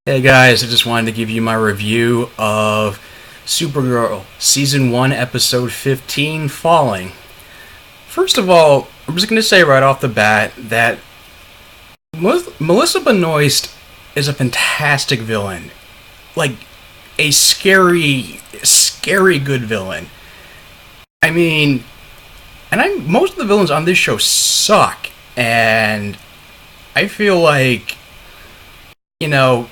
Hey guys, I just wanted to give you my review of Supergirl Season 1, Episode 15, Falling. First of all, I'm just going to say right off the bat that Melissa Benoist is a fantastic villain. Like, a scary good villain. I mean, most of the villains on this show suck, and I feel like, you know,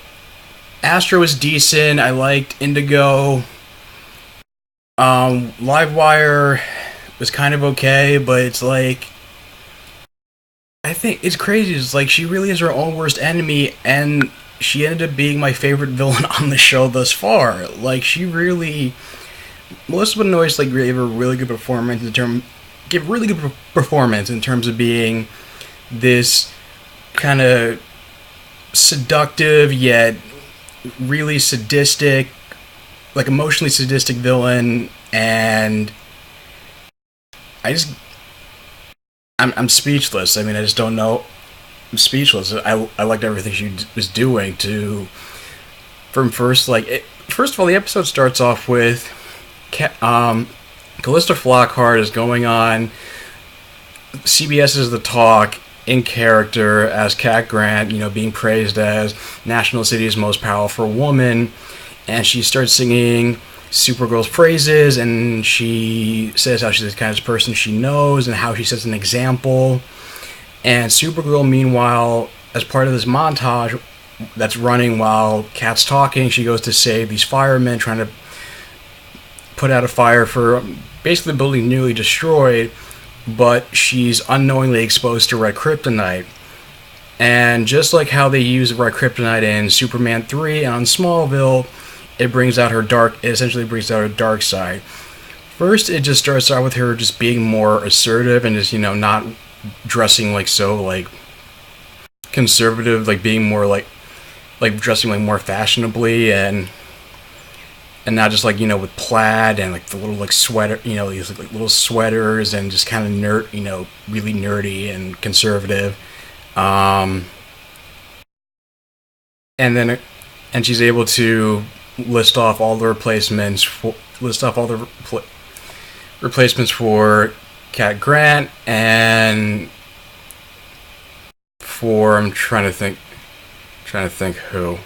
Astro is decent. I liked Indigo. Livewire was kind of okay, but it's like, I think it's crazy. It's like she really is her own worst enemy, and she ended up being my favorite villain on the show thus far. Like, she really, Melissa Benoist gave a really good performance in terms of being this kind of seductive yet really sadistic, like emotionally sadistic villain, and I'm speechless. I mean, I just don't know. I'm speechless. I liked everything she was doing first of all, the episode starts off with Callista Flockhart is going on CBS's The Talk in character as Cat Grant, being praised as National City's most powerful woman, and she starts singing Supergirl's praises, and she says how she's the kind of person she knows and how she sets an example. And Supergirl, meanwhile, as part of this montage that's running while Cat's talking, she goes to save these firemen trying to put out a fire for basically the building newly destroyed, but she's unknowingly exposed to red kryptonite. And just like how they use red kryptonite in Superman 3 and on Smallville, it essentially brings out her dark side. First, it just starts out with her just being more assertive and just, not dressing so conservative, being more dressing more fashionably, and not just with plaid and the little sweater, these little sweaters, and just kind of really nerdy and conservative. And she's able to list off all the replacements for Cat Grant, and for I'm trying to think who.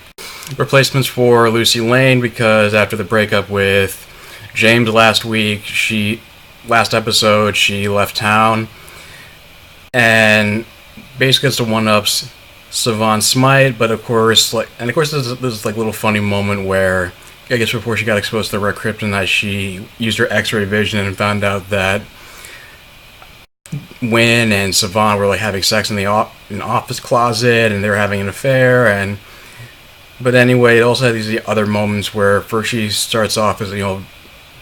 Replacements for Lucy Lane, because after the breakup with James last episode, she left town, and basically it's the one-ups Savant Smite. But of course, there's this little funny moment where, I guess before she got exposed to the red kryptonite, she used her X-ray vision and found out that Wynn and Savant were having sex in the office closet, and they were having an affair. But anyway, it also had these other moments where first she starts off as,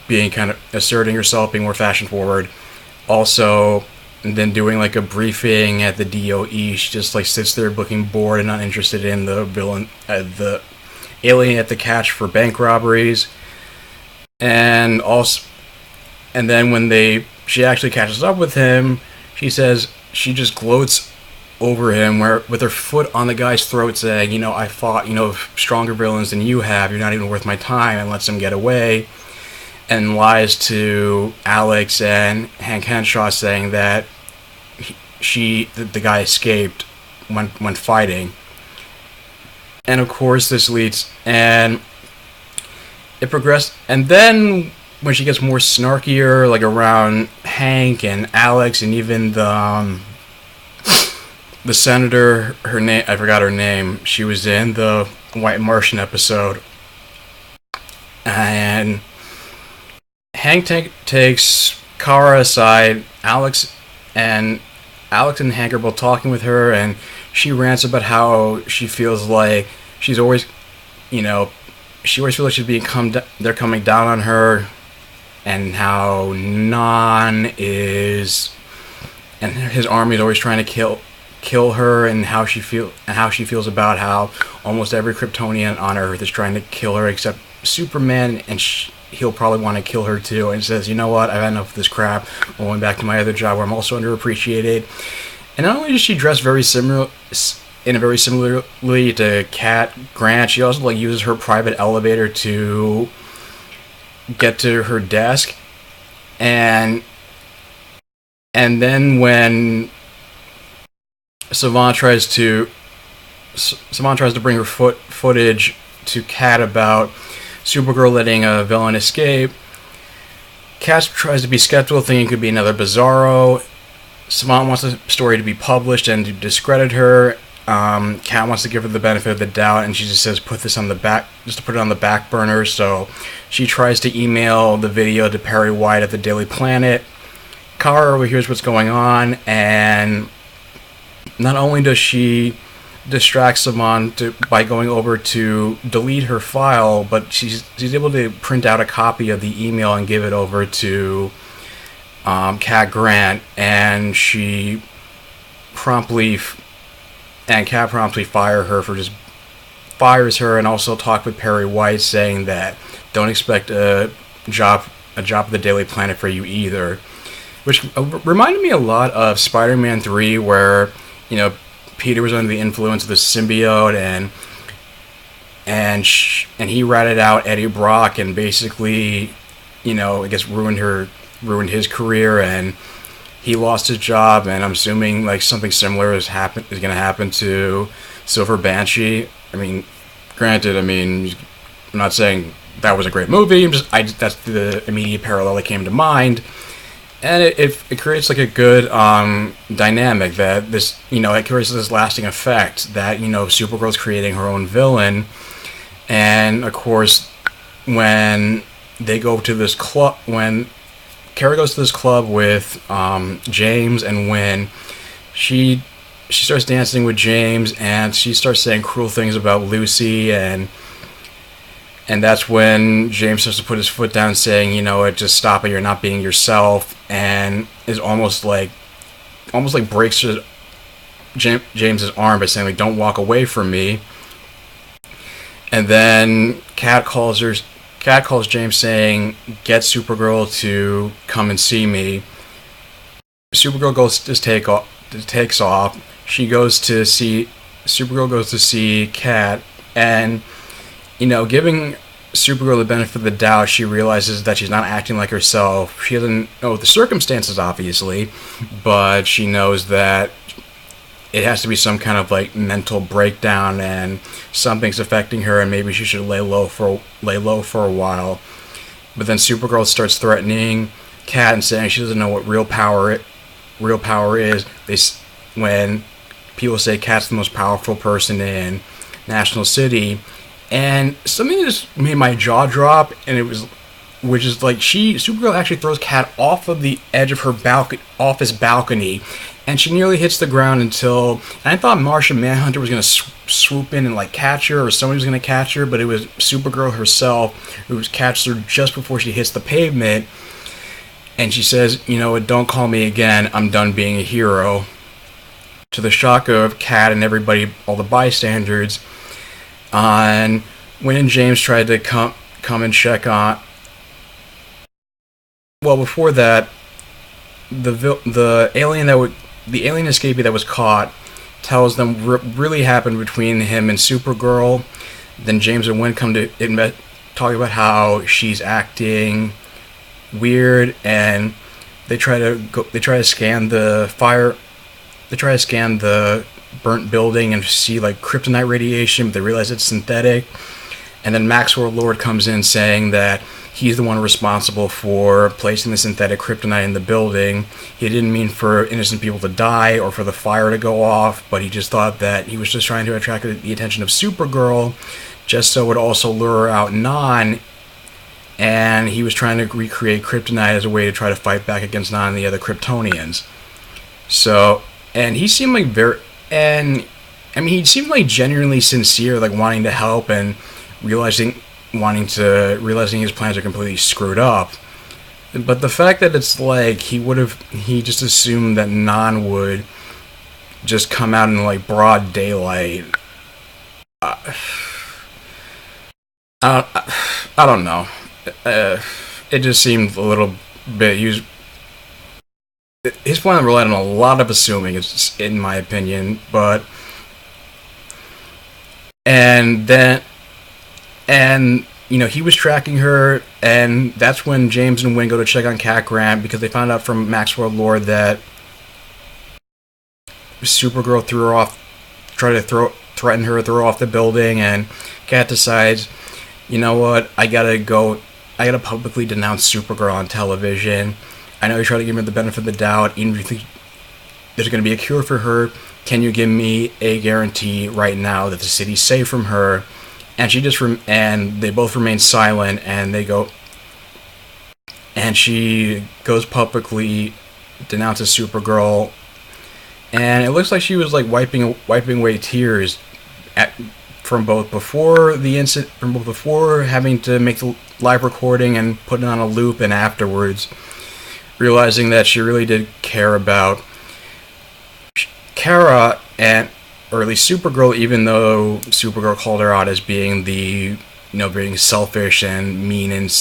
being kind of asserting herself, being more fashion forward. Also, and then doing a briefing at the DOE, she just sits there looking bored and not interested in the villain, the alien at the catch for bank robberies. And then when she actually catches up with him, she says she just gloats over him, with her foot on the guy's throat, saying, I fought, stronger villains than you have. You're not even worth my time, and lets him get away, and lies to Alex and Hank Henshaw, saying that the guy escaped when fighting. And of course, and it progressed, and then when she gets more snarkier, around Hank and Alex, and even the senator, I forgot her name. She was in the White Martian episode. And Hank takes Kara aside. Alex and Hank are both talking with her, and she rants about how she feels like she's always, she always feels like they're coming down on her, and how and his army is always trying to kill her, and how she feels about how almost every Kryptonian on Earth is trying to kill her except Superman, and he'll probably want to kill her too. And says, you know what, I've had enough of this crap. I'm going back to my other job where I'm also underappreciated. And not only does she dress very in a very similarly to Cat Grant, she also like uses her private elevator to get to her desk, and then when Savant tries to bring her footage to Cat about Supergirl letting a villain escape, Cat tries to be skeptical, thinking it could be another Bizarro. Savant wants the story to be published and to discredit her. Cat wants to give her the benefit of the doubt, and she just says, "Put this on the back, just to put it on the back burner." So she tries to email the video to Perry White at the Daily Planet. Kara overhears what's going on, and not only does she distract Savant by going over to delete her file, but she's able to print out a copy of the email and give it over to Cat Grant, and Cat promptly fires her, and also talked with Perry White, saying that don't expect a job at the Daily Planet for you either, which reminded me a lot of Spider-Man 3, where Peter was under the influence of the symbiote, and he ratted out Eddie Brock, and basically I guess ruined his career, and he lost his job. And I'm assuming like something similar is going to happen to Silver Banshee. I mean, granted, I'm not saying that was a great movie. That's the immediate parallel that came to mind, and it creates like a good dynamic that this it creates this lasting effect that Supergirl's creating her own villain, and of course when they go to this club, when Kara goes to this club with James and Wynn, she starts dancing with James, and she starts saying cruel things about Lucy, and that's when James starts to put his foot down, saying, just stop it, you're not being yourself, and is almost like breaks James's arm by saying, like, don't walk away from me. And then Cat calls James, saying, get Supergirl to come and see me. Supergirl takes off. Supergirl goes to see Cat, and giving Supergirl the benefit of the doubt, she realizes that she's not acting like herself. She doesn't know the circumstances, obviously, but she knows that it has to be some kind of like mental breakdown, and something's affecting her, and maybe she should lay low for a while. But then Supergirl starts threatening Cat and saying she doesn't know what real power is. When people say Cat's the most powerful person in National City, and something that just made my jaw drop, and Supergirl actually throws Cat off of the edge of off his balcony, and she nearly hits the ground and I thought Martian Manhunter was going to swoop in and like catch her, or somebody was going to catch her, but it was Supergirl herself who catches her just before she hits the pavement, and she says, don't call me again, I'm done being a hero. To the shock of Cat and everybody, all the bystanders, and when James tried to come and check on, well, before that, the alien escapee that was caught tells them what really happened between him and Supergirl. Then James and Wynn come to talk about how she's acting weird, and they try to scan the burnt building and see like kryptonite radiation, but they realize it's synthetic. And then Maxwell Lord comes in, saying that he's the one responsible for placing the synthetic kryptonite in the building. He didn't mean for innocent people to die or for the fire to go off, but he just thought that he was just trying to attract the attention of Supergirl, just so it would also lure out Non, and he was trying to recreate kryptonite as a way to try to fight back against Non and the other Kryptonians. So, and he seemed like he seemed like genuinely sincere, like wanting to help and realizing his plans are completely screwed up. But the fact that it's like he just assumed that Non would just come out in like broad daylight. I don't know. It just seemed a little bit. His plan relied on a lot of assuming, in my opinion. But And then, and he was tracking her, and that's when James and Wynn go to check on Cat Grant because they found out from Maxwell Lord that Supergirl threw her off, threatened her, throw her off the building, and Cat decides, you know what, I gotta publicly denounce Supergirl on television. I know you try to give her the benefit of the doubt, even if you think there's gonna be a cure for her. Can you give me a guarantee right now that the city's safe from her? And and they both remain silent, and she goes publicly, denounces Supergirl, and it looks like she was like wiping away tears from both before having to make the live recording and put it on a loop, and afterwards realizing that she really did care about Kara, or at least Supergirl, even though Supergirl called her out as being being selfish and mean and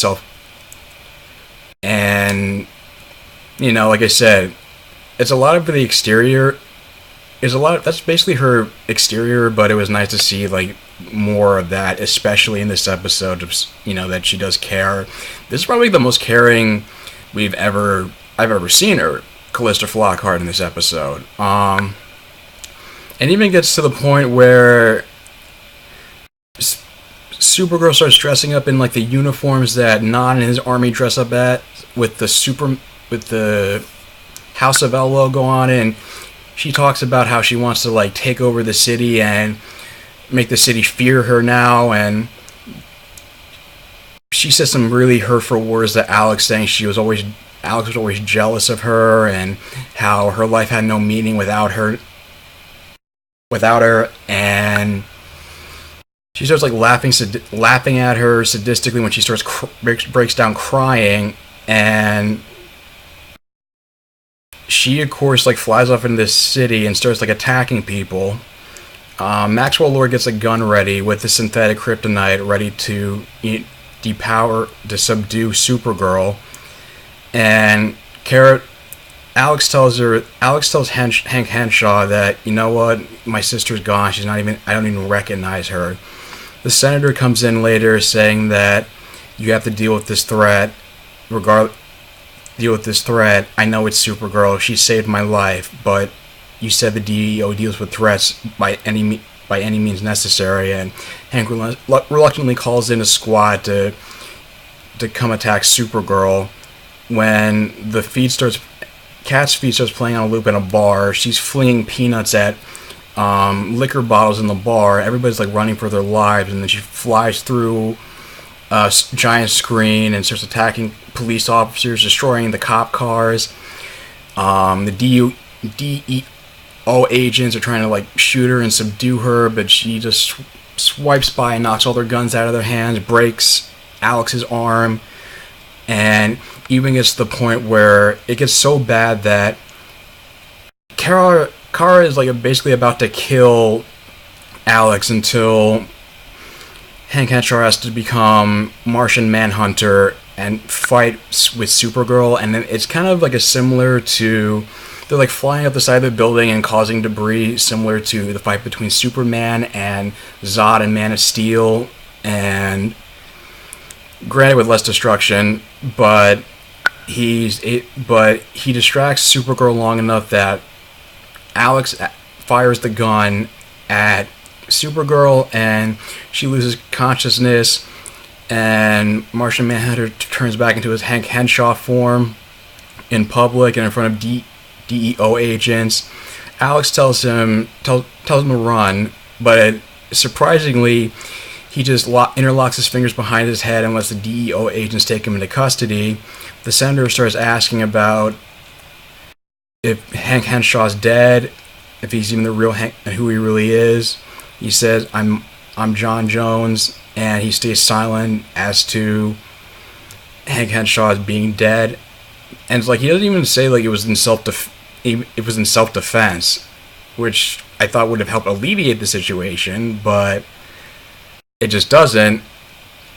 like I said, it's a lot of the exterior. That's basically her exterior, but it was nice to see like more of that, especially in this episode. That she does care. This is probably the most caring I've ever seen her, Callista Flockhart, in this episode. And even gets to the point where Supergirl starts dressing up in like the uniforms that Non and his army dress up at, with the House of L logo on it, and she talks about how she wants to like take over the city and make the city fear her now, and she says some really hurtful words to Alex, saying Alex was always jealous of her and how her life had no meaning without her, and she starts like laughing at her sadistically when she starts breaks down crying, and she of course like flies off into this city and starts like attacking people. Maxwell Lord gets a gun ready with the synthetic kryptonite ready to subdue Supergirl, and Alex tells Hank Henshaw that, you know what, my sister's gone. I don't even recognize her. The senator comes in later saying that you have to deal with this threat. I know it's Supergirl. She saved my life, but you said the DEO deals with threats by any means necessary. And Hank reluctantly calls in a squad to come attack Supergirl. When Cat's feed starts playing on a loop in a bar, she's flinging peanuts at liquor bottles in the bar. Everybody's like running for their lives, and then she flies through a giant screen and starts attacking police officers, destroying the cop cars. The DEO agents are trying to like shoot her and subdue her, but she just swipes by and knocks all their guns out of their hands, breaks Alex's arm, and even gets to the point where it gets so bad that Kara is like basically about to kill Alex until Hank Henshaw has to become Martian Manhunter and fight with Supergirl. And then it's kind of like they're like flying up the side of the building and causing debris, similar to the fight between Superman and Zod and Man of Steel, and granted with less destruction, but he distracts Supergirl long enough that Alex fires the gun at Supergirl and she loses consciousness, and Martian Manhunter turns back into his Hank Henshaw form in public and in front of DEO agents. Alex tells him to run, but surprisingly he just interlocks his fingers behind his head and lets the DEO agents take him into custody. The senator starts asking about if Hank Henshaw's dead, if he's even the real Hank, and who he really is. He says, I'm John Jones, and he stays silent as to Hank Henshaw being dead. And it's like he doesn't even say like it was in self-defense, which I thought would have helped alleviate the situation, but it just doesn't.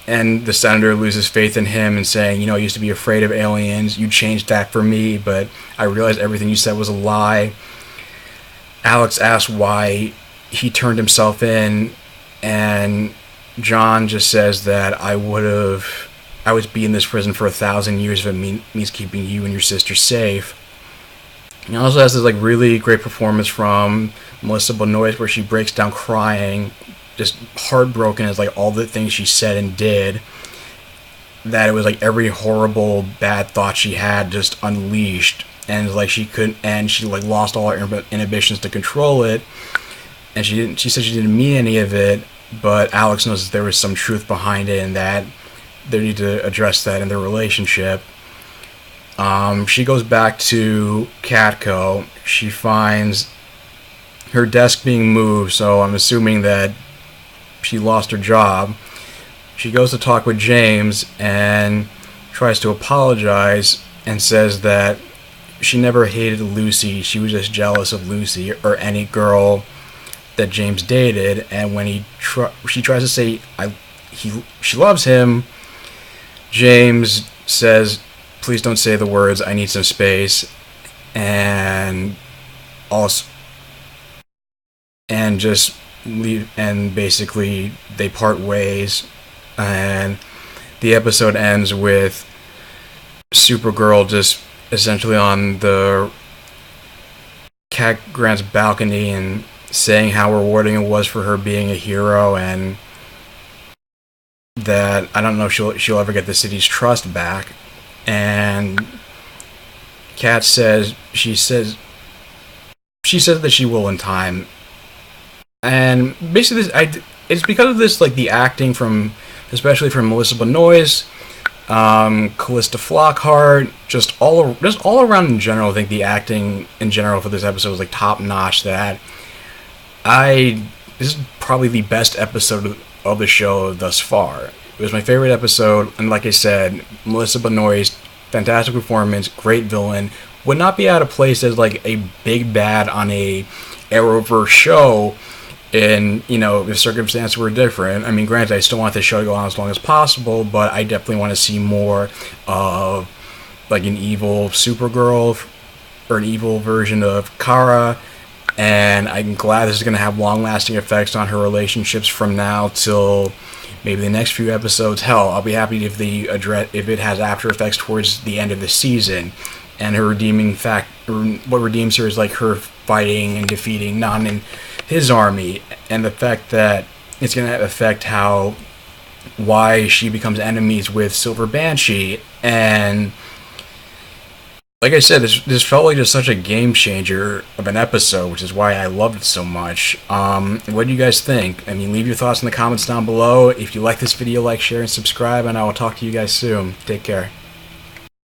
And the senator loses faith in him and saying, I used to be afraid of aliens. You changed that for me, but I realized everything you said was a lie. Alex asks why he turned himself in and John just says that I would be in this prison for 1,000 years if it means keeping you and your sister safe. He also has this like really great performance from Melissa Benoist where she breaks down crying, just heartbroken as like all the things she said and did. That it was like every horrible bad thought she had just unleashed, and like she couldn't, and she like lost all her inhibitions to control it. And she said she didn't mean any of it, but Alex knows that there was some truth behind it and that they need to address that in their relationship. She goes back to Catco. She finds her desk being moved, so I'm assuming that she lost her job. She goes to talk with James and tries to apologize and says that she never hated Lucy. She was just jealous of Lucy or any girl that James dated. And when she tries to say she loves him, James says, "Please don't say the words. I need some space." And also, and just leave. And basically, they part ways. And the episode ends with Supergirl just essentially on the Cat Grant's balcony and saying how rewarding it was for her being a hero, and that I don't know if she'll ever get the city's trust back. And Cat says she says that she will in time. And basically, it's because of this, like the acting from, especially from Melissa Benoist, Callista Flockhart, just all around in general. I think the acting in general for this episode was like top notch. This is probably the best episode of the show thus far. It was my favorite episode, and like I said, Melissa Benoist, fantastic performance, great villain. Would not be out of place as like a big bad on a Arrowverse show. And, you know, if circumstances were different, I mean, granted, I still want the show to go on as long as possible, but I definitely want to see more of, like, an evil Supergirl, or an evil version of Kara, and I'm glad this is going to have long-lasting effects on her relationships from now till maybe the next few episodes. Hell, I'll be happy if it has after effects towards the end of the season, and her redeeming what redeems her is, like, her fighting and defeating Non and his army, and the fact that it's going to affect why she becomes enemies with Silver Banshee. And like I said, this felt like just such a game changer of an episode, which is why I loved it so much. What do you guys think? I mean, leave your thoughts in the comments down below. If you like this video, like, share, and subscribe, and I will talk to you guys soon. Take care.